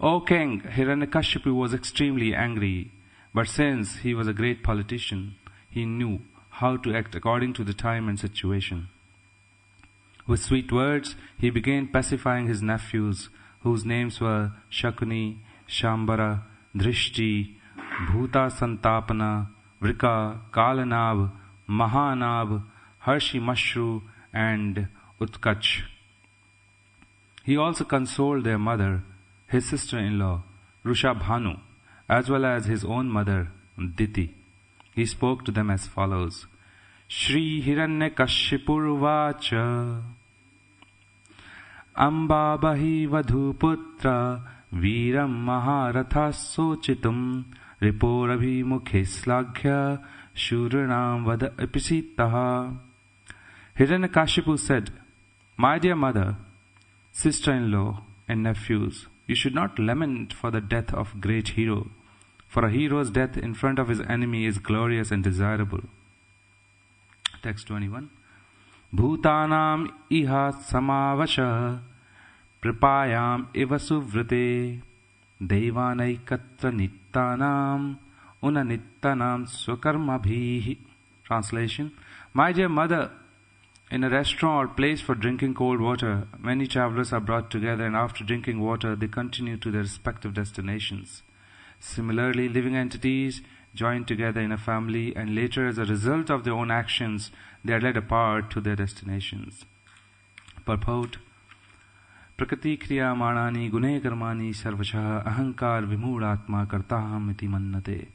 O king, Hiranyakashipu was extremely angry, but since he was a great politician, he knew how to act according to the time and situation. With sweet words, he began pacifying his nephews, whose names were Shakuni, Shambara, Drishti, Bhuta Santapana, Vrika, Kalanab, Mahanab, Harshimashru, and Utkach. He also consoled their mother, his sister-in-law, Rushabhanu, as well as his own mother, Diti. He spoke to them as follows. Shri Hiranyakashipurvacha Ambabahi Vadhuputra Viram Maharatha Sochitum Riporabhi Mukhe Slaghya Shuranam Vada Episitaha. Hiranyakashipu said, My dear mother, sister-in-law, and nephews, you should not lament for the death of great hero, for a hero's death in front of his enemy is glorious and desirable. Text 21. Bhutanam iha samavasha pripayam iva suvrite devanaikatra nittanam unanittanam swakarmabhihi. Translation. My dear mother, in a restaurant or place for drinking cold water, many travelers are brought together, and after drinking water, they continue to their respective destinations. Similarly, living entities join together in a family, and later, as a result of their own actions, they are led apart to their destinations. Purport. Prakriti kriya manani gune karmani sarvashaha ahankar vimudatma kartaham iti mannate.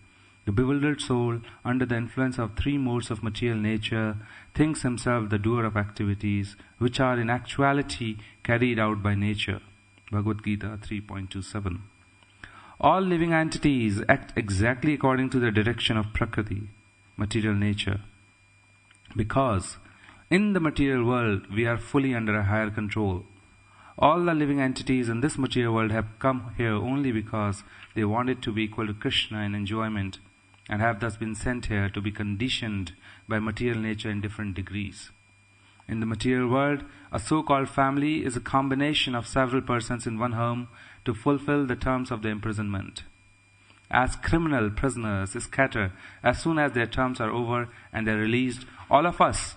The bewildered soul, under the influence of three modes of material nature, thinks himself the doer of activities which are in actuality carried out by nature. Bhagavad Gita 3.27. All living entities act exactly according to the direction of Prakriti, material nature. Because in the material world we are fully under a higher control. All the living entities in this material world have come here only because they wanted to be equal to Krishna in enjoyment, and have thus been sent here to be conditioned by material nature in different degrees. In the material world, a so-called family is a combination of several persons in one home to fulfill the terms of their imprisonment. As criminal prisoners scatter as soon as their terms are over and they are released, all of us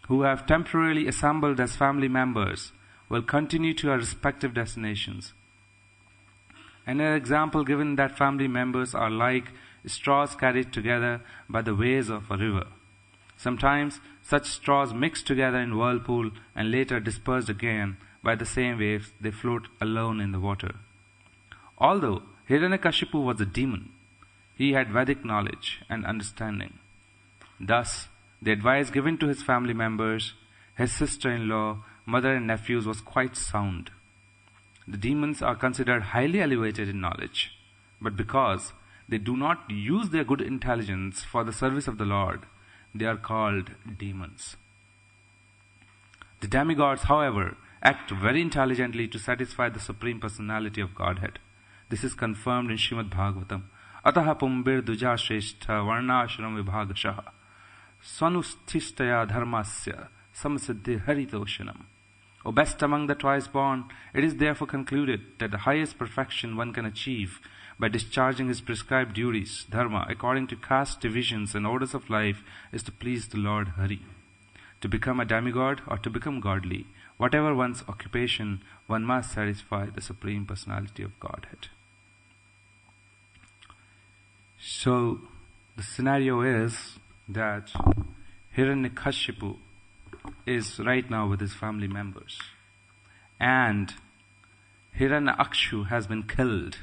who have temporarily assembled as family members will continue to our respective destinations. And an example given that family members are like straws carried together by the waves of a river. Sometimes such straws mix together in whirlpool and later dispersed again by the same waves, they float alone in the water. Although Hiranyakashipu was a demon, he had Vedic knowledge and understanding. Thus, the advice given to his family members, his sister-in-law, mother and nephews was quite sound. The demons are considered highly elevated in knowledge, but because they do not use their good intelligence for the service of the Lord, they are called demons. The demigods, however, act very intelligently to satisfy the Supreme Personality of Godhead. This is confirmed in Srimad Bhagavatam. Ataha pumbir duja shrestha varnashram vibhagashaha swanusthishtaya dharmasya samasiddhi haritoshanam. O best among the twice born, it is therefore concluded that the highest perfection one can achieve by discharging his prescribed duties, dharma, according to caste divisions and orders of life, is to please the Lord Hari. To become a demigod or to become godly, whatever one's occupation, one must satisfy the Supreme Personality of Godhead. So, the scenario is that Hiranyakashipu is right now with his family members, and Hiranyakshu has been killed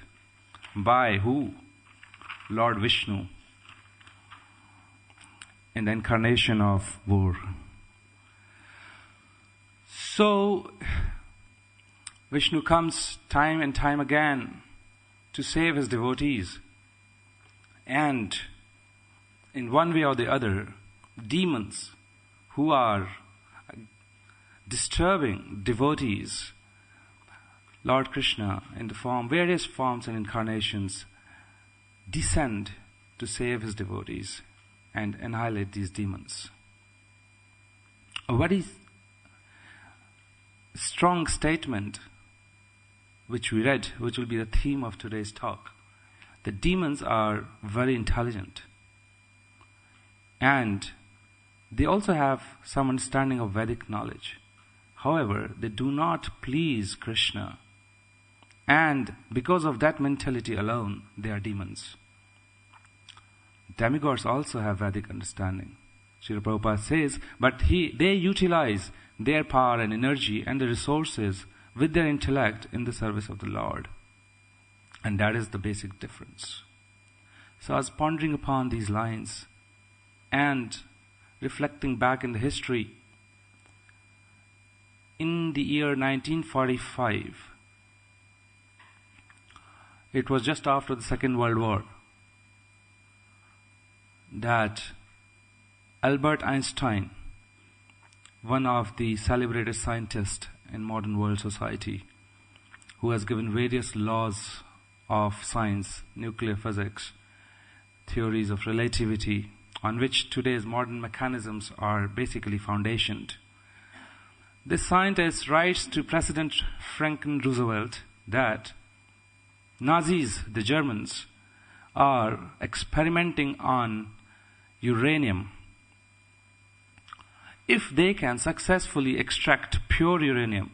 by who? Lord Vishnu, in the incarnation of Vor. So Vishnu comes time and time again to save his devotees, and in one way or the other, demons who are disturbing devotees, Lord Krishna, in the various forms and incarnations, descend to save his devotees and annihilate these demons. A very strong statement which we read, which will be the theme of today's talk, the demons are very intelligent. And they also have some understanding of Vedic knowledge. However, they do not please Krishna. And because of that mentality alone, they are demons. Demigods also have Vedic understanding. Srila Prabhupada says, but they utilize their power and energy and the resources with their intellect in the service of the Lord. And that is the basic difference. So I was pondering upon these lines and reflecting back in the history. In the year 1945, it was just after the Second World War, that Albert Einstein, one of the celebrated scientists in modern world society, who has given various laws of science, nuclear physics, theories of relativity, on which today's modern mechanisms are basically foundationed. This scientist writes to President Franklin Roosevelt that Nazis, the Germans, are experimenting on uranium. If they can successfully extract pure uranium,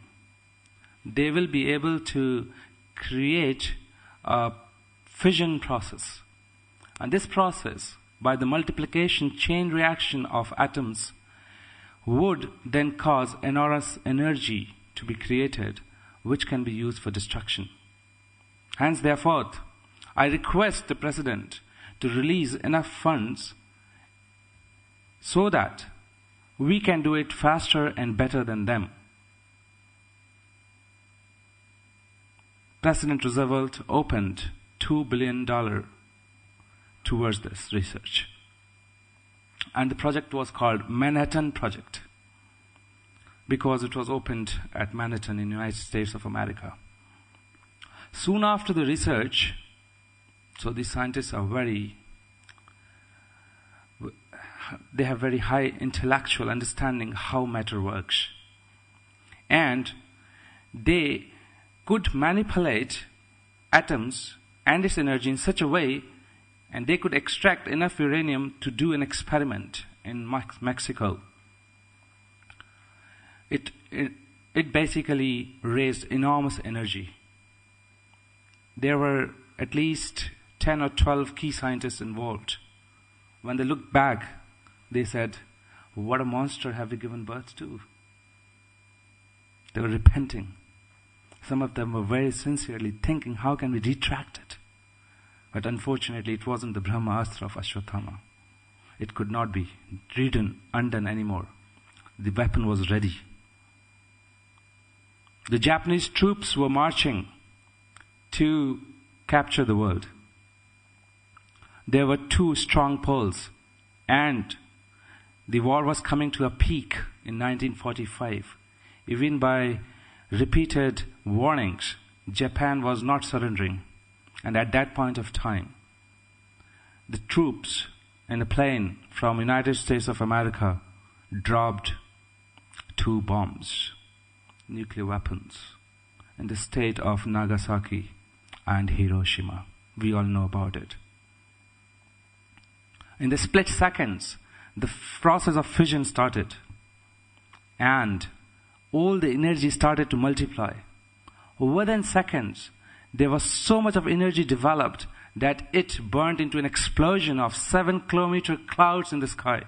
they will be able to create a fission process. And this process, by the multiplication chain reaction of atoms, would then cause enormous energy to be created, which can be used for destruction. Hence, therefore, I request the President to release enough funds so that we can do it faster and better than them. President Roosevelt opened $2 billion towards this research. And the project was called Manhattan Project, because it was opened at Manhattan in the United States of America. Soon after the research, so these scientists are they have very high intellectual understanding how matter works. And they could manipulate atoms and its energy in such a way, and they could extract enough uranium to do an experiment in Mexico. It basically raised enormous energy. There were at least 10 or 12 key scientists involved. When they looked back, they said, what a monster have we given birth to? They were repenting. Some of them were very sincerely thinking, how can we retract it? But unfortunately, it wasn't the Brahmastra of Ashwatthama. It could not be undone anymore. The weapon was ready. The Japanese troops were marching to capture the world. There were two strong poles, and the war was coming to a peak in 1945. Even by repeated warnings, Japan was not surrendering. And at that point of time, the troops in a plane from United States of America dropped 2 bombs, nuclear weapons, in the state of Nagasaki and Hiroshima. We all know about it. In the split seconds, the process of fission started, and all the energy started to multiply. Within seconds, there was so much of energy developed that it burned into an explosion of 7-kilometer clouds in the sky.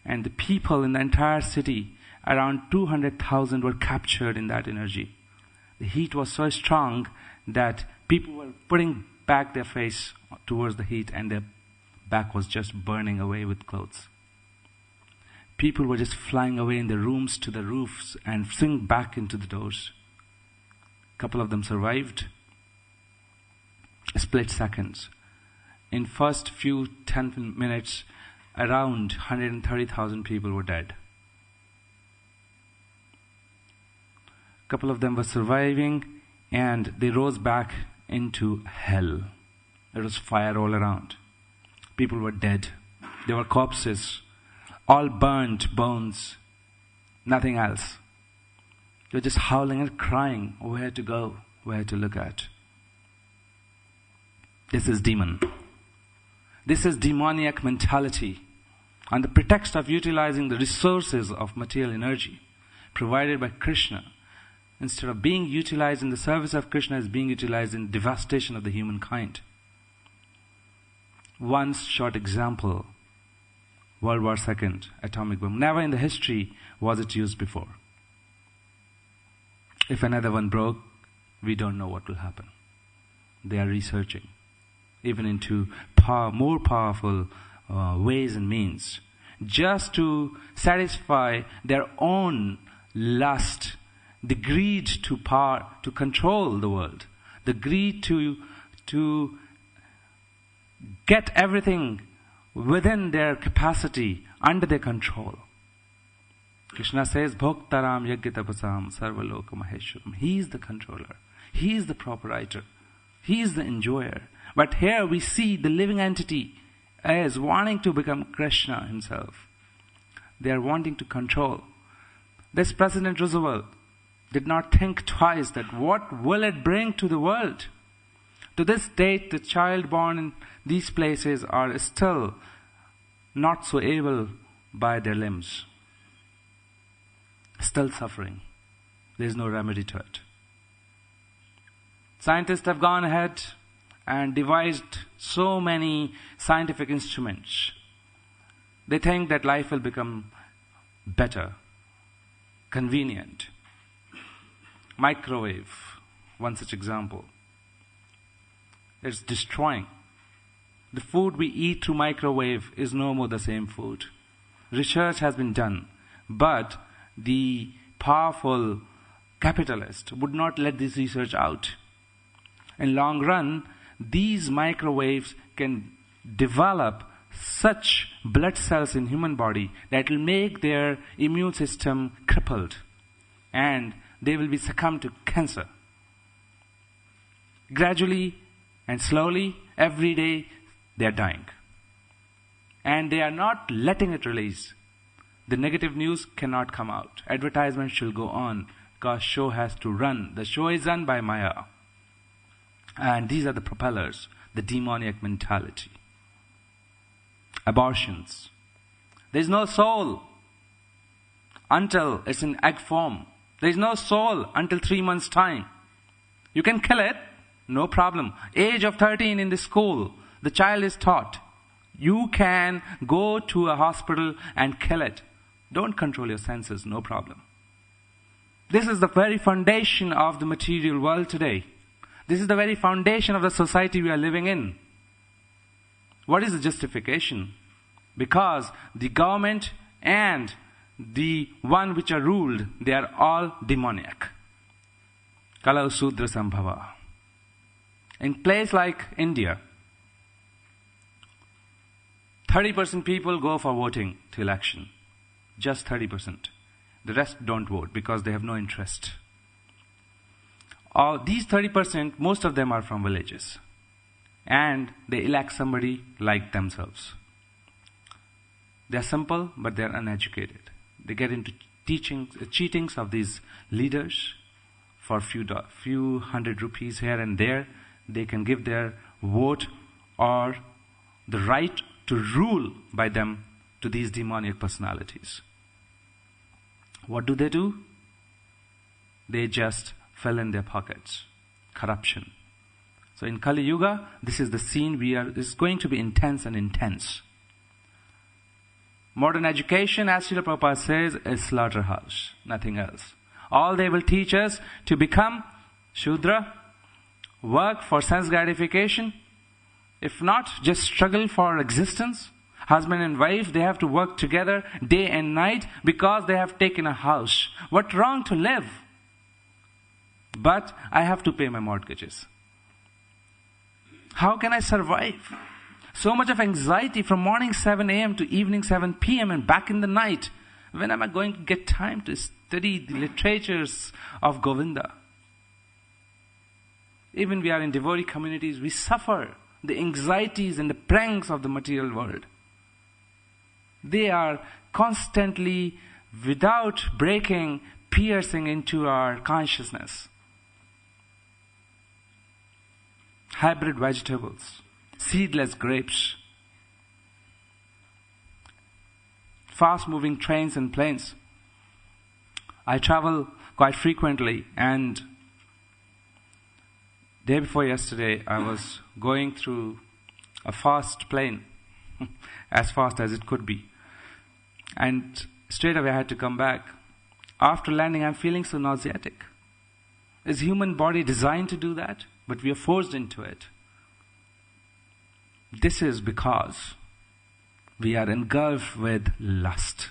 And the people in the entire city, around 200,000, were captured in that energy. The heat was so strong that people were putting back their face towards the heat, and their back was just burning away with clothes. People were just flying away in their rooms to the roofs and sink back into the doors. A couple of them survived. Split seconds. In first few 10 minutes, around 130,000 people were dead. A couple of them were surviving, and they rose back into hell. There was fire all around. People were dead. There were corpses, all burnt bones, nothing else. They were just howling and crying, where to go, we have to look at. This is demon. This is demoniac mentality. On the pretext of utilizing the resources of material energy provided by Krishna, instead of being utilized in the service of Krishna, is being utilized in devastation of the humankind. One short example, World War II, atomic bomb. Never in the history was it used before. If another one broke, we don't know what will happen. They are researching, even into more powerful ways and means, just to satisfy their own lust, the greed to power, to control the world, the greed to get everything within their capacity, under their control. Krishna says, Bhoktaram Yagyatapasam Sarvaloka Maheshwaram. He is the controller. He is the proprietor. He is the enjoyer. But here we see the living entity as wanting to become Krishna himself. They are wanting to control. This President Roosevelt did not think twice that what will it bring to the world. To this date, the child born in these places are still not so able by their limbs. Still suffering. There is no remedy to it. Scientists have gone ahead and devised so many scientific instruments. They think that life will become better, convenient. Microwave, one such example. It's destroying. The food we eat through microwave is no more the same food. Research has been done, but the powerful capitalist would not let this research out. In long run, these microwaves can develop such blood cells in human body that will make their immune system crippled, and they will be succumb to cancer. Gradually and slowly, every day, they are dying. And they are not letting it release. The negative news cannot come out. Advertisement shall go on because show has to run. The show is run by Maya. And these are the propellers, the demoniac mentality. Abortions. There is no soul until it's in egg form. There is no soul until 3 months' time. You can kill it, no problem. Age of 13 in the school, the child is taught. You can go to a hospital and kill it. Don't control your senses, no problem. This is the very foundation of the material world today. This is the very foundation of the society we are living in. What is the justification? Because the government and the one which are ruled, they are all demoniac. Kalau Sudra Sambhava. In place like India, 30% people go for voting to election. Just 30%. The rest don't vote because they have no interest. These 30%, most of them are from villages. And they elect somebody like themselves. They are simple, but they are uneducated. They get into cheatings of these leaders for few hundred rupees here and there. They can give their vote or the right to rule by them to these demonic personalities. What do? They just fill in their pockets. Corruption. So in Kali Yuga, this is the scene is going to be intense and intense. Modern education, as Srila Prabhupada says, is slaughterhouse, nothing else. All they will teach us to become Shudra, work for sense gratification. If not, just struggle for existence. Husband and wife, they have to work together day and night because they have taken a house. What wrong to live? But I have to pay my mortgages. How can I survive? So much of anxiety from morning 7 a.m. to evening 7 p.m. and back in the night. When am I going to get time to study the literatures of Govinda? Even we are in devotee communities, we suffer the anxieties and the pranks of the material world. They are constantly, without breaking, piercing into our consciousness. hybrid vegetables, seedless grapes, fast-moving trains and planes. I travel quite frequently, and day before yesterday, I was going through a fast plane, as fast as it could be. And straight away I had to come back. After landing, I'm feeling so nauseatic. Is human body designed to do that? But we are forced into it. This is because we are engulfed with lust.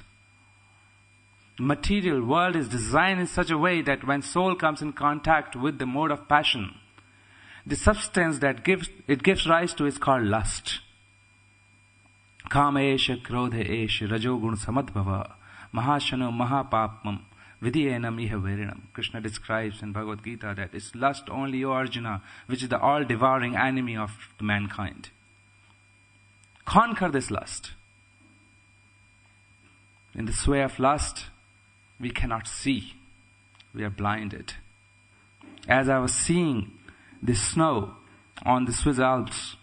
The material world is designed in such a way that when soul comes in contact with the mode of passion, the substance that gives rise to is called lust. Kama esha, krodha esha, rajogun samadbhava, mahashano mahapapam, vidyenam iha verenam. Krishna describes in Bhagavad Gita that it's lust only, O Arjuna, which is the all-devouring enemy of mankind. Conquer this lust. In the sway of lust, we cannot see. We are blinded. As I was seeing the snow on the Swiss Alps,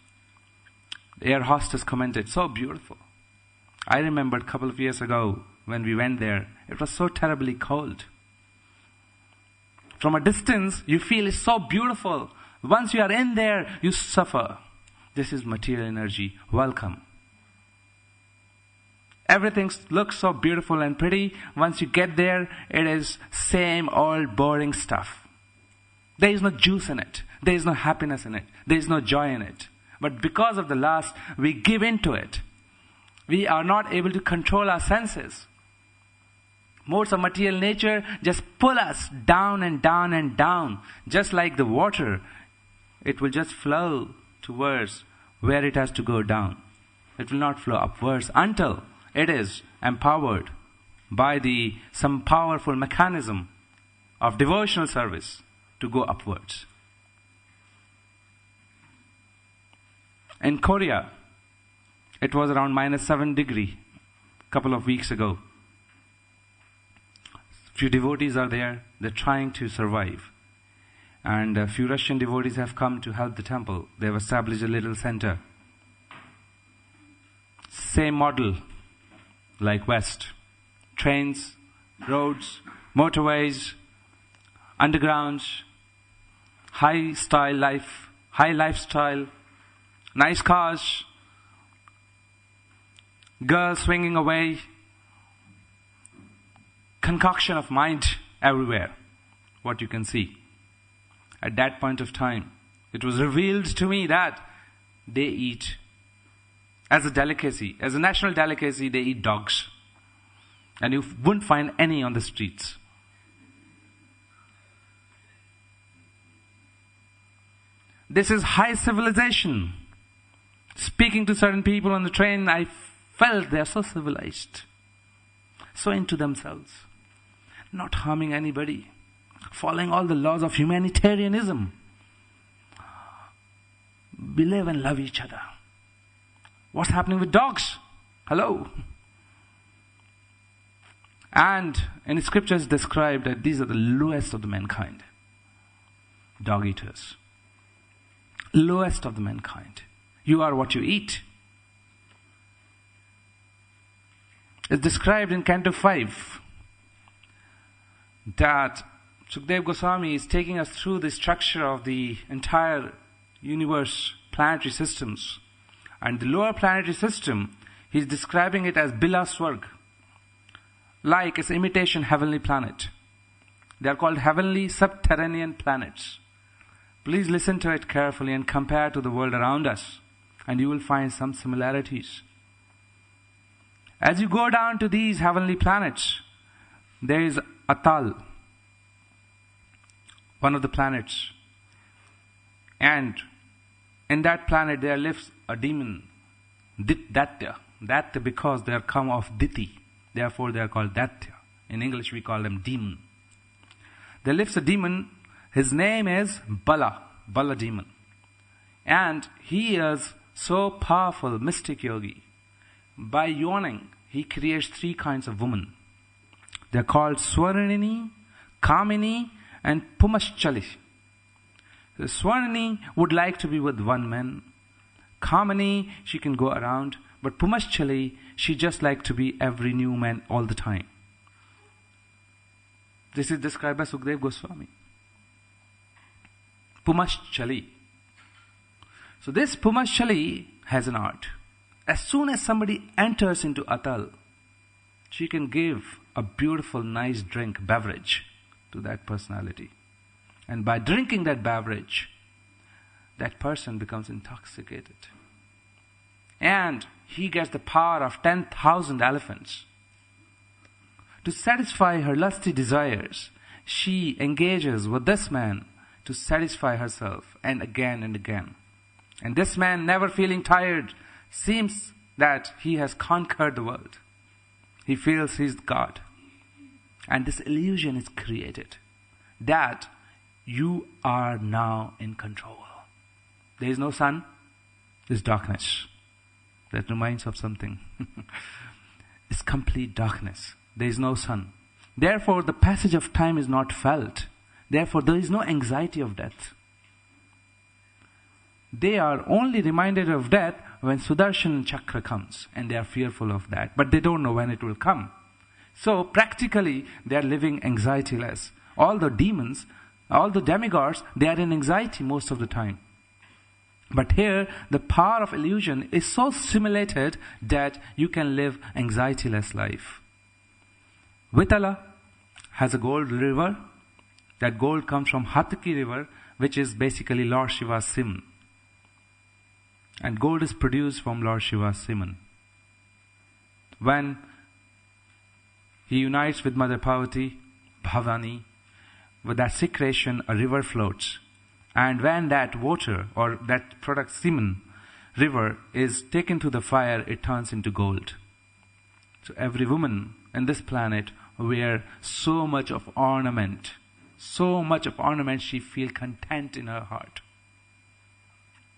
the air hostess commented, so beautiful. I remembered a couple of years ago when we went there, it was so terribly cold. From a distance, you feel it's so beautiful. Once you are in there, you suffer. This is material energy. Welcome. Everything looks so beautiful and pretty. Once you get there, it is same old boring stuff. There is no juice in it. There is no happiness in it. There is no joy in it. But because of the lust, we give in to it. We are not able to control our senses. Modes of material nature just pull us down and down and down. Just like the water, it will just flow towards where it has to go down. It will not flow upwards until it is empowered by some powerful mechanism of devotional service to go upwards. In Korea, it was around -7 degrees a couple of weeks ago. Few devotees are there, they're trying to survive. And a few Russian devotees have come to help the temple. They've established a little center. Same model like West. Trains, roads, motorways, undergrounds, high lifestyle, nice cars, girls swinging away, concoction of mind everywhere, what you can see. At that point of time, it was revealed to me that they eat, as a delicacy, as a national delicacy, they eat dogs. And you wouldn't find any on the streets. This is high civilization. Speaking to certain people on the train, I felt they are so civilized, so into themselves, not harming anybody, following all the laws of humanitarianism. We live and love each other. What's happening with dogs? Hello. And in the scriptures described that these are the lowest of the mankind. Dog eaters. Lowest of the mankind. You are what you eat. It's described in Canto 5 that Sukdev Goswami is taking us through the structure of the entire universe, planetary systems. And the lower planetary system, he's describing it as Bila Swarg, like its imitation heavenly planet. They are called heavenly subterranean planets. Please listen to it carefully and compare to the world around us, and you will find some similarities. As you go down to these heavenly planets, there is Atal, one of the planets. And in that planet there lives a demon, Datya. Datya because they are come of Diti. Therefore they are called Datya. In English we call them demon. There lives a demon, his name is Bala demon. And he is so powerful, mystic yogi. By yawning, he creates 3 kinds of women. They are called Swaranini, Kamini, and Pumaschali. Swarnani would like to be with one man. Kamani, she can go around. But Pumaschali, she just like to be every new man all the time. This is described by Sukdev Goswami. Pumaschali. So this Pumaschali has an art. As soon as somebody enters into Atal, she can give a beautiful, nice drink, beverage to that personality. And by drinking that beverage, that person becomes intoxicated. And he gets the power of 10,000 elephants. To satisfy her lusty desires, she engages with this man to satisfy herself, and again and again. And this man, never feeling tired, seems that he has conquered the world. He feels he's God. And this illusion is created that you are now in control. There is no sun, there's darkness. That reminds of something. It's complete darkness. There is no sun. Therefore, the passage of time is not felt. Therefore, there is no anxiety of death. They are only reminded of death when Sudarshan Chakra comes, and they are fearful of that. But they don't know when it will come. So, practically, they are living anxiety-less. All the demons, all the demigods, they are in anxiety most of the time. But here, the power of illusion is so simulated that you can live anxiety-less life. Vitala has a gold river. That gold comes from Hataki river, which is basically Lord Shiva's semen. And gold is produced from Lord Shiva's semen. When he unites with Mother Parvati, Bhavani, with that secretion, a river floats. And when that water or that product semen river is taken to the fire, it turns into gold. So every woman in this planet wear so much of ornament. So much of ornament, she feels content in her heart.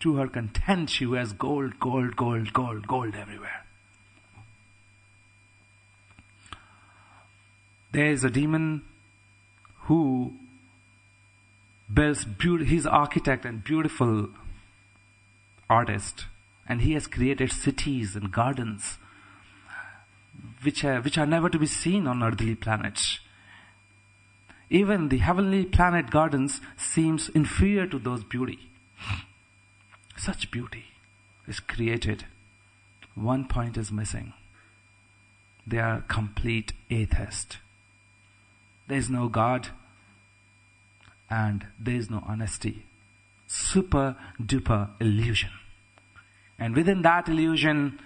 To her content, she wears gold, gold, gold, gold, gold everywhere. There is a demon who builds he's architect and beautiful artist, and he has created cities and gardens which are never to be seen on earthly planets. Even the heavenly planet gardens seems inferior to those beauty. Such beauty is created. One point is missing. They are complete atheist. There is no God, and there is no honesty. Super duper illusion. And within that illusion,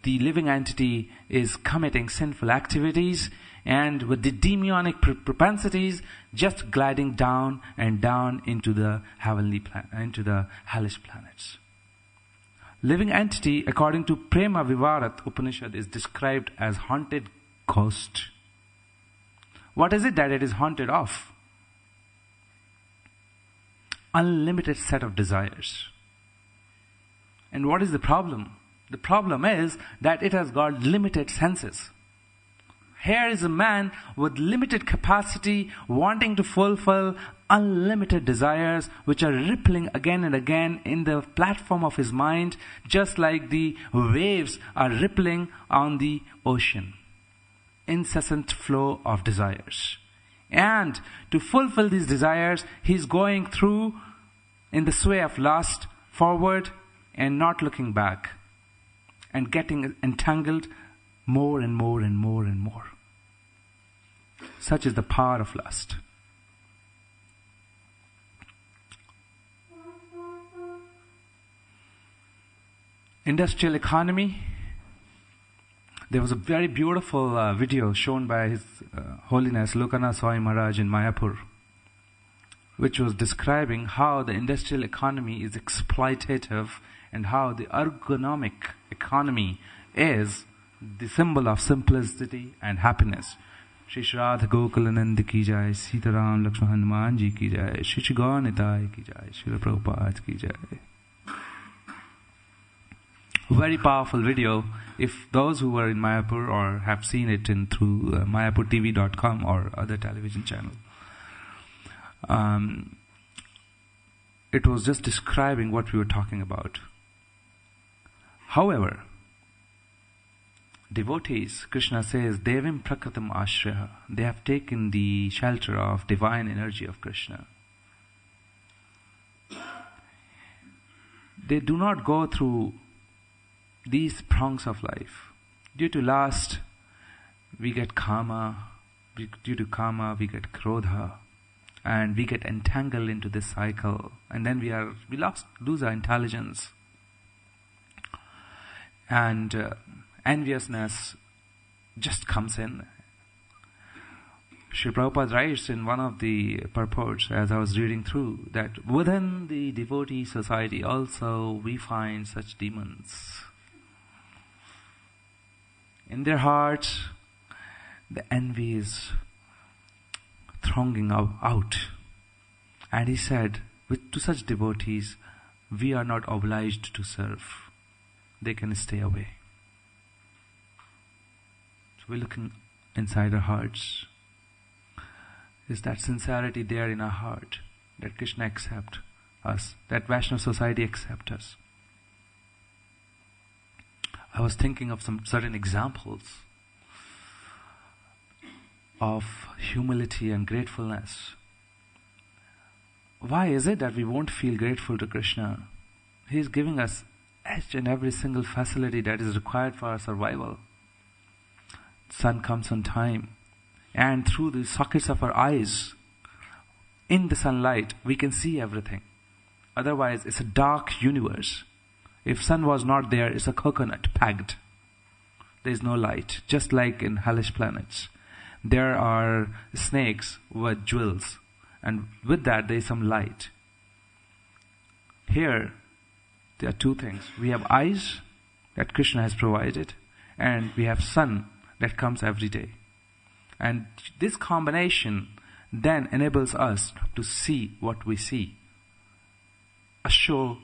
the living entity is committing sinful activities, and with the demonic propensities, just gliding down and down into the into the hellish planets. Living entity, according to Prema Vivarat Upanishad, is described as haunted ghost. What is it that it is haunted of? Unlimited set of desires. And what is the problem? The problem is that it has got limited senses. Here is a man with limited capacity wanting to fulfill unlimited desires which are rippling again and again in the platform of his mind, just like the waves are rippling on the ocean. Incessant flow of desires. And to fulfill these desires, he's going through in the sway of lust, forward and not looking back, and getting entangled more and more and more and more. Such is the power of lust. Industrial economy. There was a very beautiful video shown by His Holiness Lokanath Swami Maharaj in Mayapur, which was describing how the industrial economy is exploitative and how the ergonomic economy is the symbol of simplicity and happiness. Shri Shradha Gokulanand ki jai, Sitaram Lakshman Hanuman ji ki jai, Shri Gaunitai ki jai, Srila Prabhupada ki jai. Very powerful video. If those who were in Mayapur or have seen it through mayapurtv.com or other television channel. it was just describing what we were talking about. However, devotees, Krishna says, Devim Prakritam Ashraya. They have taken the shelter of divine energy of Krishna. They do not go through these prongs of life. Due to lust, we get kama. Due to kama, we get krodha. And we get entangled into this cycle. And then we lose our intelligence. And enviousness just comes in. Sri Prabhupada writes in one of the purports, as I was reading through, that within the devotee society also we find such demons. In their hearts, the envy is thronging out. And he said, to such devotees, we are not obliged to serve. They can stay away. So we're looking inside our hearts. Is that sincerity there in our heart? That Krishna accept us? That Vaishnava society accept us? I was thinking of some certain examples of humility and gratefulness. Why is it that we won't feel grateful to Krishna? He is giving us each and every single facility that is required for our survival. Sun comes on time, and through the sockets of our eyes, in the sunlight, we can see everything. Otherwise, it's a dark universe. If sun was not there, it's a coconut packed. There is no light, just like in hellish planets. There are snakes with jewels, and with that there is some light. Here, there are two things. We have eyes that Krishna has provided, and we have sun that comes every day. And this combination then enables us to see what we see. A show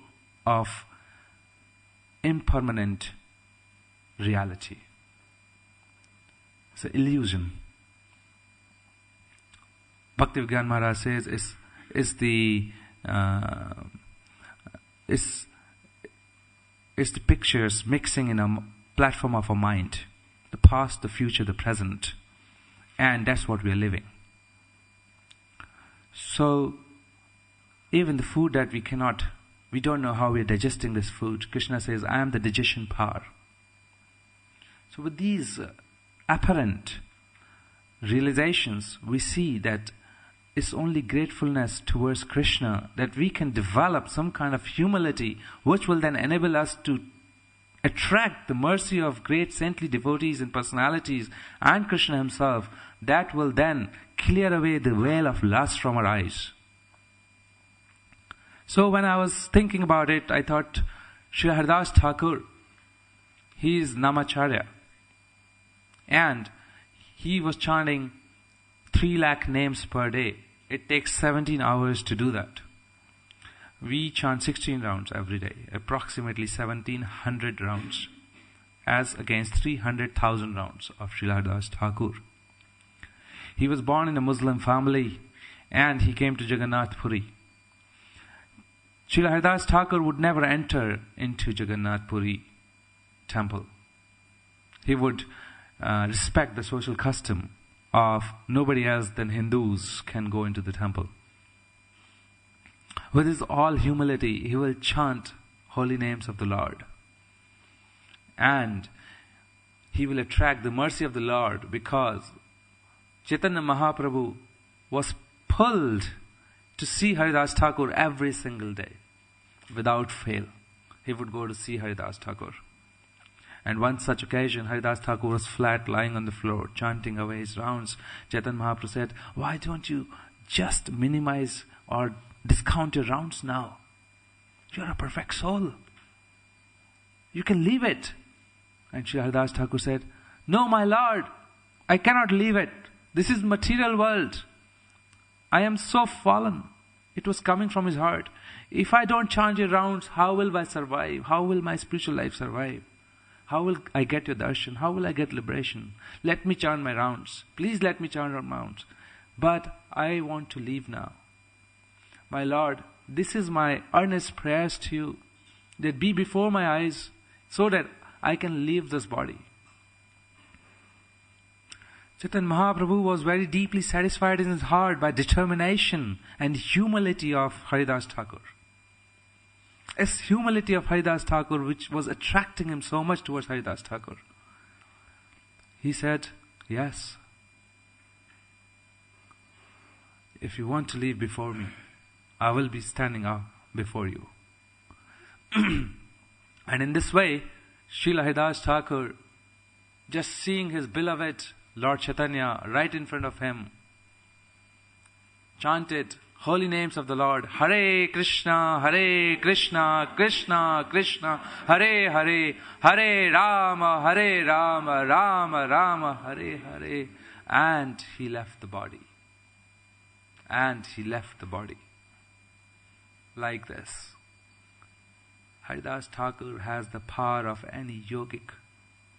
of impermanent reality. It's an illusion. Bhaktivinoda Maharaj says is the pictures mixing in a platform of a mind. The past, the future, the present. And that's what we are living. So, even the food that we don't know how we are digesting this food. Krishna says, I am the digestion power. So with these apparent realizations, we see that it's only gratefulness towards Krishna that we can develop some kind of humility, which will then enable us to attract the mercy of great saintly devotees and personalities and Krishna himself. That will then clear away the veil of lust from our eyes. So when I was thinking about it, I thought, Sri Haridas Thakur, he is Namacharya. And he was chanting 3 lakh names per day. It takes 17 hours to do that. We chant 16 rounds every day, approximately 1700 rounds, as against 300,000 rounds of Sri Haridas Thakur. He was born in a Muslim family and he came to Jagannath Puri. Sri Haridas Thakur would never enter into Jagannath Puri temple. He would respect the social custom of nobody else than Hindus can go into the temple. With his all humility, he will chant holy names of the Lord. And he will attract the mercy of the Lord because Chaitanya Mahaprabhu was pulled to see Haridas Thakur every single day. Without fail, he would go to see Haridas Thakur. And one such occasion, Haridas Thakur was flat, lying on the floor, chanting away his rounds. Chaitanya Mahaprabhu said, why don't you just minimize or discount your rounds now? You're a perfect soul. You can leave it. And Sri Haridas Thakur said, no, my Lord, I cannot leave it. This is material world. I am so fallen. It was coming from his heart. If I don't chant your rounds, how will I survive? How will my spiritual life survive? How will I get your darshan? How will I get liberation? Let me chant my rounds. Please let me chant my rounds. But I want to leave now. My Lord, this is my earnest prayers to you, that be before my eyes so that I can leave this body. Chaitanya Mahaprabhu was very deeply satisfied in his heart by determination and humility of Haridas Thakur. It's humility of Haridas Thakur which was attracting him so much towards Haridas Thakur. He said, yes, if you want to leave before me, I will be standing up before you. And in this way, Srila Haridas Thakur, just seeing his beloved Lord Chaitanya right in front of him, chanted holy names of the Lord, Hare Krishna, Krishna Krishna, Hare Hare, Hare Rama, Rama Rama, Hare Hare. And he left the body. Like this. Haridas Thakur has the power of any yogic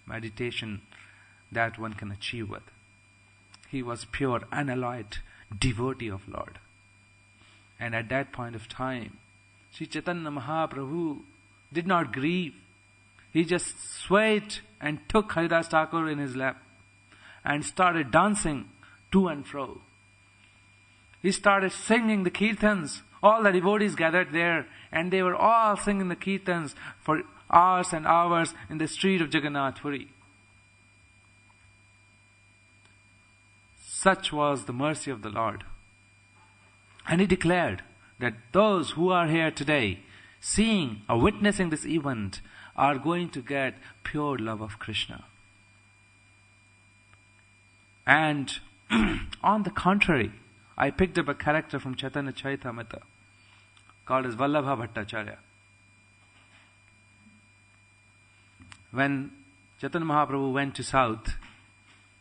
meditation that one can achieve with. He was pure, unalloyed devotee of Lord. And at that point of time, Sri Chaitanya Mahaprabhu did not grieve. He just swayed and took Haridas Thakur in his lap and started dancing to and fro. He started singing the kirtans. All the devotees gathered there, and they were all singing the kirtans for hours and hours in the street of Jagannath Puri. Such was the mercy of the Lord. And he declared that those who are here today, seeing or witnessing this event, are going to get pure love of Krishna. And on the contrary, I picked up a character from Chaitanya Charitamrita called as Vallabha Bhattacharya. When Chaitanya Mahaprabhu went to South,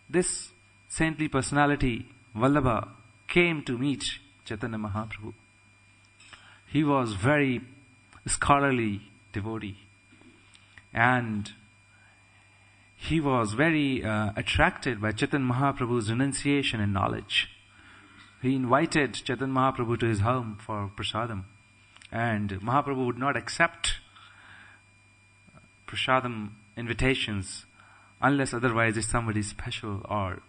this saintly personality, Vallabha, came to meet Chaitanya Mahaprabhu. He was very scholarly devotee, and he was very attracted by Chaitanya Mahaprabhu's renunciation and knowledge. He invited Chaitanya Mahaprabhu to his home for prasadam, and Mahaprabhu would not accept prasadam invitations unless otherwise it's somebody special or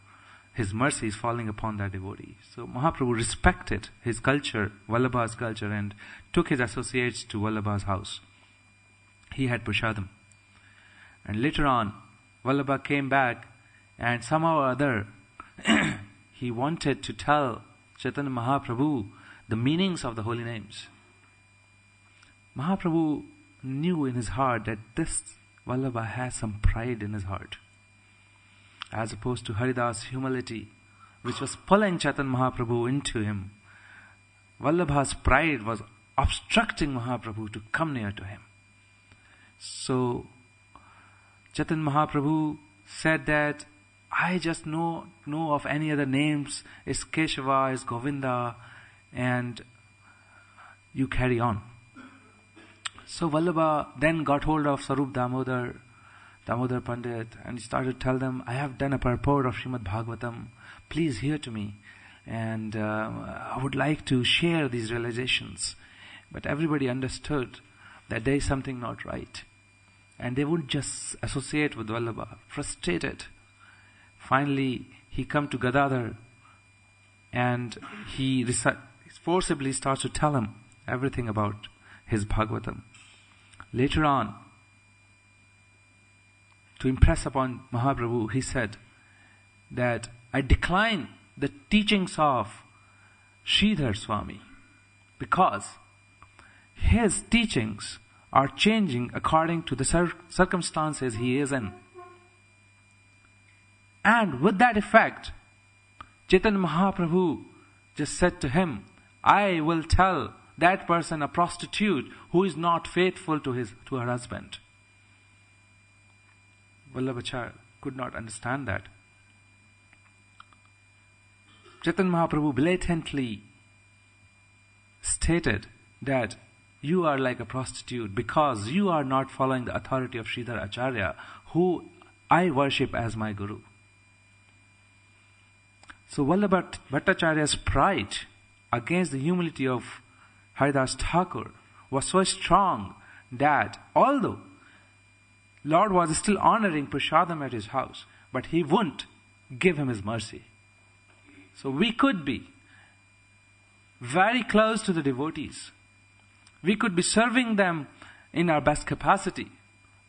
his mercy is falling upon that devotee. So Mahaprabhu respected his culture, Vallabha's culture, and took his associates to Vallabha's house. He had prasadam. And later on, Vallabha came back, and somehow or other, he wanted to tell Chaitanya Mahaprabhu the meanings of the holy names. Mahaprabhu knew in his heart that this Vallabha has some pride in his heart, as opposed to Haridas' humility, which was pulling Chaitanya Mahaprabhu into him. Vallabha's pride was obstructing Mahaprabhu to come near to him. So Chaitanya Mahaprabhu said that, I just know of any other names, is Keshava, is Govinda, and you carry on. So Vallabha then got hold of Sarup Damodar Pandit, and he started to tell them, I have done a purport of Srimad Bhagavatam, please hear to me, and I would like to share these realizations. But everybody understood that there is something not right, and they wouldn't just associate with Vallabha, frustrated. Finally, he come to Gadadhar, and he forcibly starts to tell him everything about his Bhagavatam. Later on, to impress upon Mahaprabhu, he said that I decline the teachings of Sridhar Swami because his teachings are changing according to the circumstances he is in. And with that effect, Chaitanya Mahaprabhu just said to him, I will tell that person a prostitute who is not faithful to her husband. Vallabhacharya could not understand that. Chaitanya Mahaprabhu blatantly stated that you are like a prostitute because you are not following the authority of Sridhar Acharya, who I worship as my guru. So Vallabha Bhattacharya's pride against the humility of Haridas Thakur was so strong that although Lord was still honoring Prasadam at his house, but he wouldn't give him his mercy. So we could be very close to the devotees. We could be serving them in our best capacity.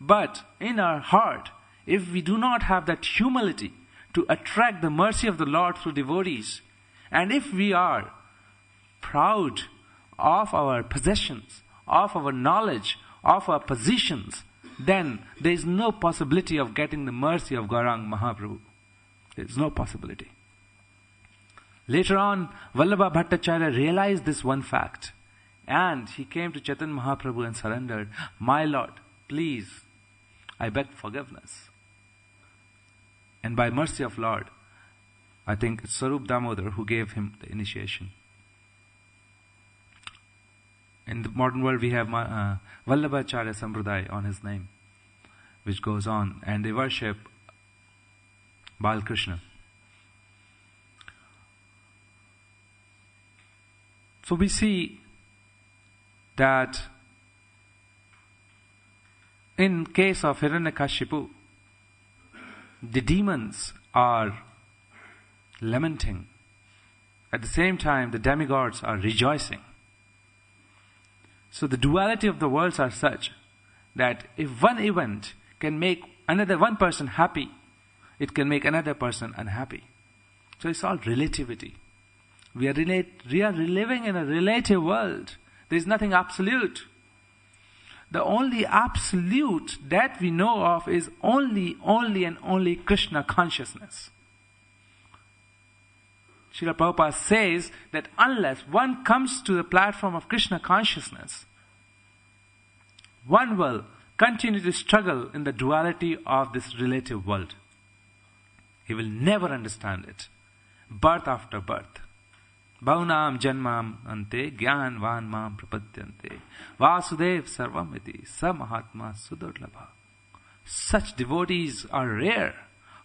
But in our heart, if we do not have that humility to attract the mercy of the Lord through devotees, and if we are proud of our possessions, of our knowledge, of our positions, then there is no possibility of getting the mercy of Gaurang Mahaprabhu. There is no possibility. Later on, Vallabha Bhattacharya realized this one fact, and he came to Chaitanya Mahaprabhu and surrendered. My Lord, please, I beg forgiveness. And by mercy of Lord, I think it's Sarup Damodar who gave him the initiation. In the modern world, we have Vallabhacharya Sampradaya on his name, which goes on, and they worship Balkrishna. So we see that in case of Hiranyakashipu, the demons are lamenting. At the same time, the demigods are rejoicing. So the duality of the worlds are such that if one event can make another one person happy, it can make another person unhappy. So it's all relativity. We are living in a relative world. There is nothing absolute. The only absolute that we know of is only and only Krishna consciousness. Srila Prabhupada says that unless one comes to the platform of Krishna consciousness, one will continue to struggle in the duality of this relative world. He will never understand it. Birth after birth. Bhaunam janmam ante gyan van mam prapadyante Vasudev sarvam iti sa mahatma sudurlabha. Such devotees are rare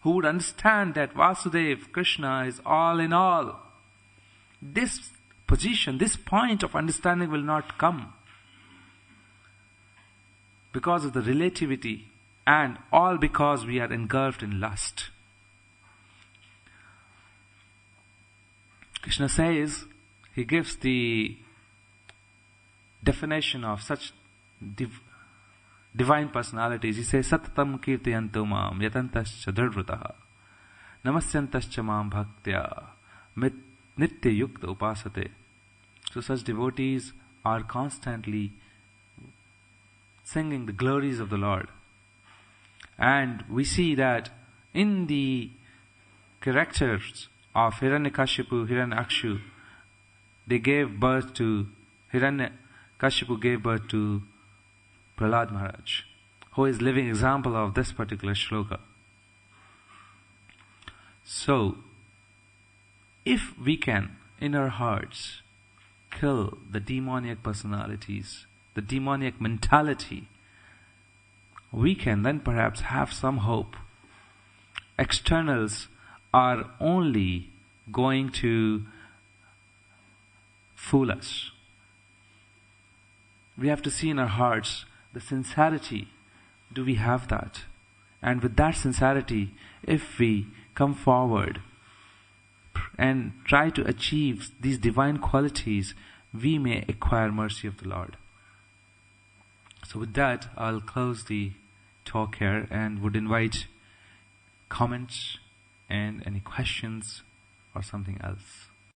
who would understand that Vasudev, Krishna, is all in all. This position, this point of understanding will not come because of the relativity, and all because we are engulfed in lust. Krishna says, he gives the definition of such divine personalities. He says, Satatam kirtayantu mam yatantascha dridvrataha namasyantascha mam bhaktya nitya yukta upasate. So such devotees are constantly singing the glories of the Lord. And we see that in the characters of Hiranyakashipu, Hiranyakshu, they gave birth to, Hiranyakashipu gave birth to Prahlad Maharaj, who is living example of this particular shloka. So, if we can, in our hearts, kill the demoniac personalities, the demoniac mentality, we can then perhaps have some hope. Externals are only going to fool us. We have to see in our hearts the sincerity. Do we have that? And with that sincerity, if we come forward and try to achieve these divine qualities, we may acquire mercy of the Lord. So with that, I'll close the talk here and would invite comments and any questions or something else.